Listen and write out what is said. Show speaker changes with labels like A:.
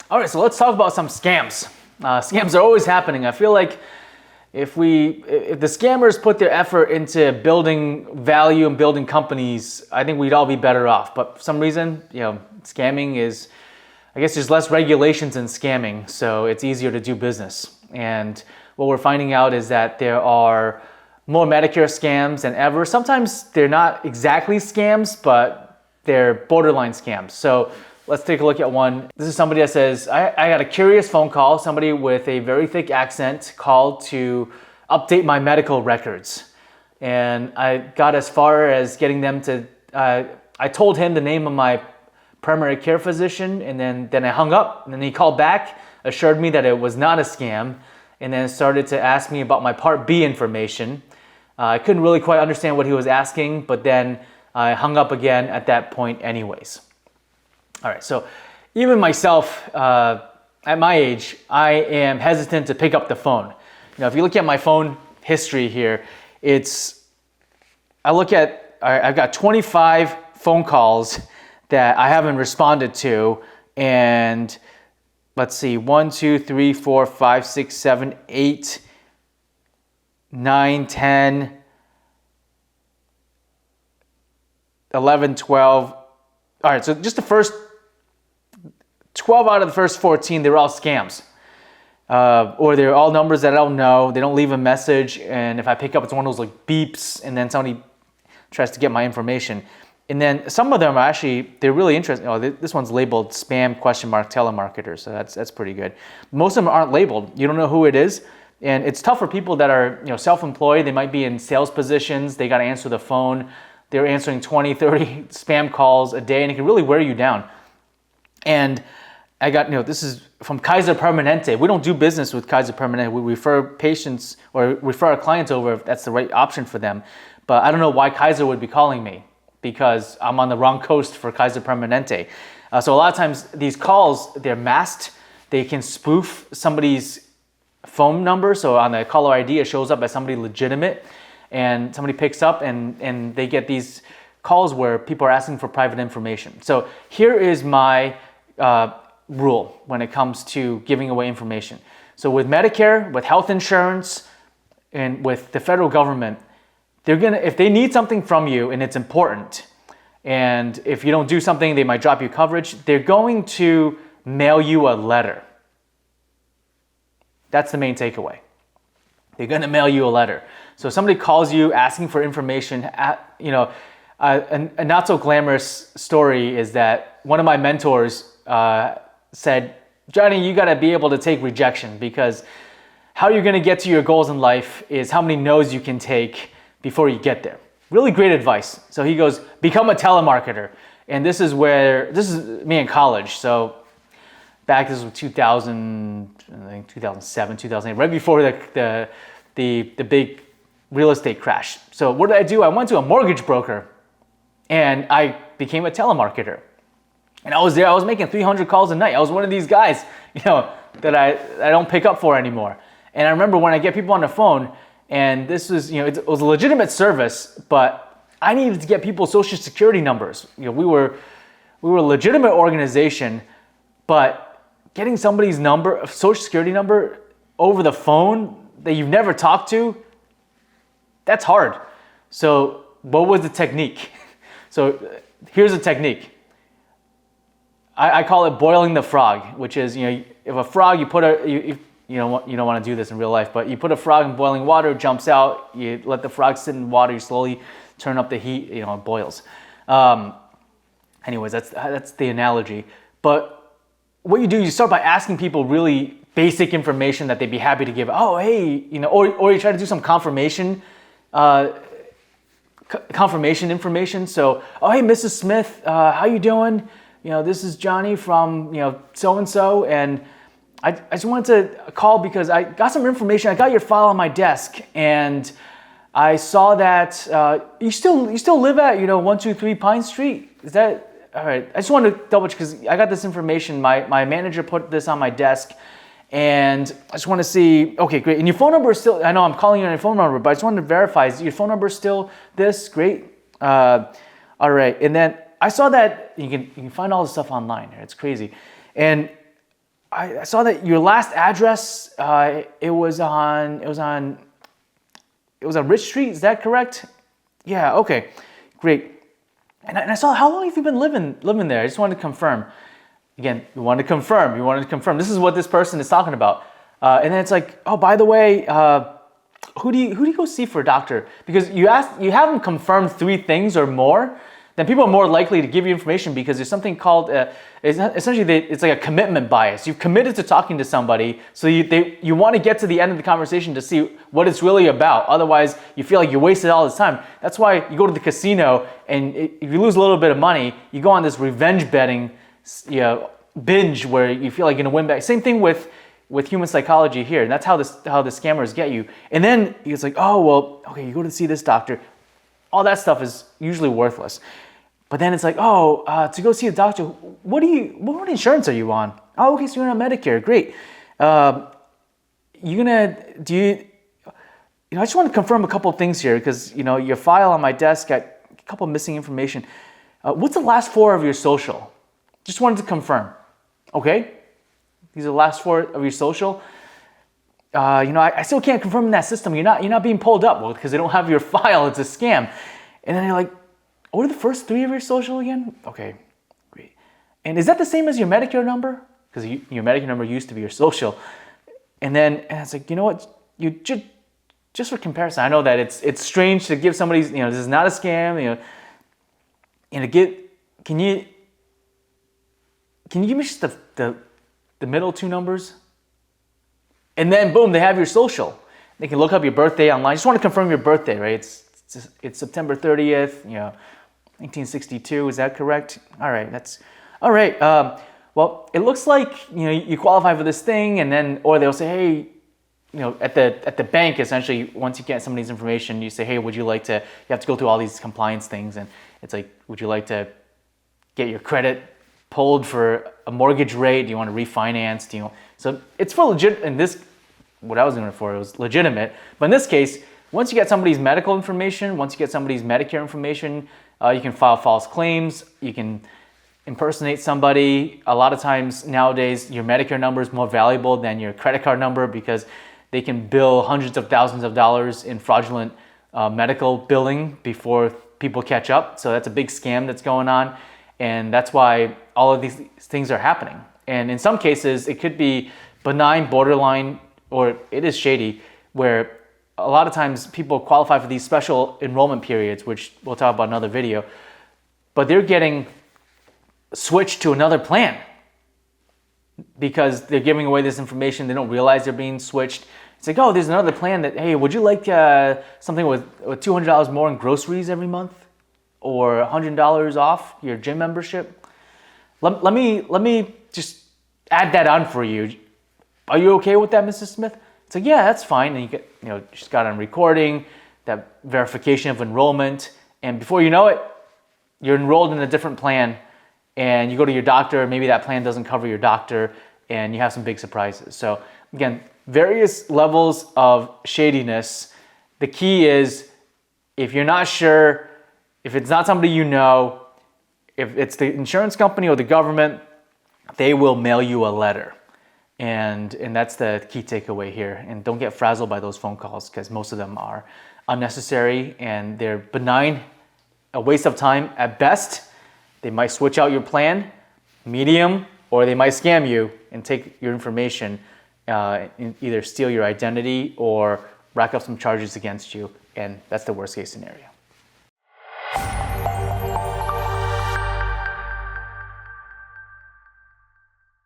A: All right, so let's talk about some scams. Scams are always happening. I feel like if the scammers put their effort into building value and building companies, I think we'd all be better off. But for some reason, scamming is, I guess there's less regulations in scamming, so it's easier to do business. And what we're finding out is that there are more Medicare scams than ever. Sometimes they're not exactly scams, but they're borderline scams. So let's take a look at one. This is somebody that says, I got a curious phone call. Somebody with a very thick accent called to update my medical records. And I got as far as getting them to, I told him the name of my primary care physician, and then I hung up. And then he called back, assured me that it was not a scam, and then started to ask me about my Part B information. I couldn't really quite understand what he was asking, but then I hung up again at that point anyways. All right, so even myself, at my age, I am hesitant to pick up the phone. If you look at my phone history here, I've got 25 phone calls that I haven't responded to, and let's see, 1, 2, 3, 4, 5, 6, 7, 8, 9, 10, 11, 12. All right, so just the first 12 out of the first 14, they're all scams. Or they're all numbers that I don't know. They don't leave a message, and if I pick up, it's one of those like beeps, and then somebody tries to get my information. And then some of them are actually, they're really interesting. Oh, this one's labeled spam ? Telemarketer, so that's pretty good. Most of them aren't labeled. You don't know who it is, and it's tough for people that are self-employed. They might be in sales positions. They got to answer the phone. They're answering 20, 30 spam calls a day, and it can really wear you down. And I got, this is from Kaiser Permanente. We don't do business with Kaiser Permanente. We refer patients or refer our clients over if that's the right option for them. But I don't know why Kaiser would be calling me, because I'm on the wrong coast for Kaiser Permanente. So a lot of times these calls, they're masked. They can spoof somebody's phone number. So on the caller ID, it shows up as somebody legitimate, and somebody picks up and they get these calls where people are asking for private information. So here is my rule when it comes to giving away information. So with Medicare, with health insurance, and with the federal government, if they need something from you and it's important, and if you don't do something, they might drop you coverage, they're going to mail you a letter. That's the main takeaway. They're going to mail you a letter. So if somebody calls you asking for information, a not so glamorous story is that one of my mentors said, Johnny, you got to be able to take rejection, because how you're going to get to your goals in life is how many no's you can take before you get there. Really great advice. So he goes, become a telemarketer. And this is me in college. So this was 2000, I think 2007, 2008, right before the big real estate crash. So what did I do? I went to a mortgage broker and I became a telemarketer. And I was there, I was making 300 calls a night. I was one of these guys, that I don't pick up for anymore. And I remember when I get people on the phone, and this was, it was a legitimate service, but I needed to get people's social security numbers. We were a legitimate organization, but getting somebody's social security number over the phone that you've never talked to, that's hard. So what was the technique? So here's a technique. I call it boiling the frog, which is, if a frog, you don't want to do this in real life, but you put a frog in boiling water, it jumps out, you let the frog sit in water, you slowly turn up the heat, it boils. Anyways, that's the analogy. But what you do, you start by asking people really basic information that they'd be happy to give. Oh, hey, or you try to do some confirmation information. So, oh, hey, Mrs. Smith, how you doing? This is Johnny from, so-and-so, and I just wanted to call because I got some information. I got your file on my desk, and I saw that you still live at 123 Pine Street. Is that all right? I just wanted to double check because I got this information. My manager put this on my desk, and I just want to see. Okay, great. And your phone number is still. I know I'm calling you on your phone number, but I just wanted to verify. Is your phone number still this? Great. All right. And then I saw that you can find all this stuff online. It's crazy, and I saw that your last address, it was on Rich Street. Is that correct? Yeah. Okay. Great. And I saw, how long have you been living there? I just wanted to confirm. Again, you wanted to confirm. This is what this person is talking about. And then it's like, oh, by the way, who do you go see for a doctor? Because you have them confirm 3 things or more, then people are more likely to give you information, because there's something called, it's like a commitment bias. You've committed to talking to somebody, so you want to get to the end of the conversation to see what it's really about. Otherwise, you feel like you wasted all this time. That's why you go to the casino, and if you lose a little bit of money, you go on this revenge betting binge where you feel like you're going to win back. Same thing with human psychology here, and that's how the scammers get you. And then it's like, oh, well, okay, you go to see this doctor. All that stuff is usually worthless. But then it's like, oh, to go see a doctor, what insurance are you on? Oh, okay, so you're on Medicare, great. I just want to confirm a couple of things here, because, your file on my desk got a couple of missing information. What's the last 4 of your social? Just wanted to confirm. Okay, these are the last 4 of your social. I still can't confirm in that system. You're not being pulled up, well, because they don't have your file. It's a scam. And then you're like, what are the first 3 of your social again? Okay, great. And is that the same as your Medicare number? Because your Medicare number used to be your social. And it's like, you know what? You just for comparison, I know that it's strange to give somebody, this is not a scam. Can you give me just the middle 2 numbers? And then boom, they have your social. They can look up your birthday online. Just want to confirm your birthday, right? It's September 30th, 1962. Is that correct? All right, that's all right. Well, it looks like you qualify for this thing, or they'll say, hey, at the bank, essentially, once you get somebody's information, you say, hey, would you like to? You have to go through all these compliance things, and it's like, would you like to get your credit pulled for a mortgage rate? Do you want to refinance? So it's for legit. And this, what I was doing it for, it was legitimate. But in this case, once you get somebody's medical information, once you get somebody's Medicare information, you can file false claims. You can impersonate somebody. A lot of times nowadays, your Medicare number is more valuable than your credit card number, because they can bill hundreds of thousands of dollars in fraudulent medical billing before people catch up. So that's a big scam that's going on. And that's why all of these things are happening. And in some cases, it could be benign, borderline, or it is shady, where a lot of times people qualify for these special enrollment periods, which we'll talk about in another video, but they're getting switched to another plan because they're giving away this information. They don't realize they're being switched. It's like, oh, there's another plan that, hey, would you like something with $200 more in groceries every month, or $100 off your gym membership? Let me just add that on for you. Are you okay with that, Mrs. Smith? It's like, yeah, that's fine. And you get, just got on recording, that verification of enrollment, and before you know it, you're enrolled in a different plan, and you go to your doctor, maybe that plan doesn't cover your doctor, and you have some big surprises. So again, various levels of shadiness. The key is, if you're not sure, if it's not somebody if it's the insurance company or the government, they will mail you a letter. And that's the key takeaway here. And don't get frazzled by those phone calls, because most of them are unnecessary and they're benign, a waste of time at best. They might switch out your plan, medium, or they might scam you and take your information, and either steal your identity or rack up some charges against you. And that's the worst case scenario.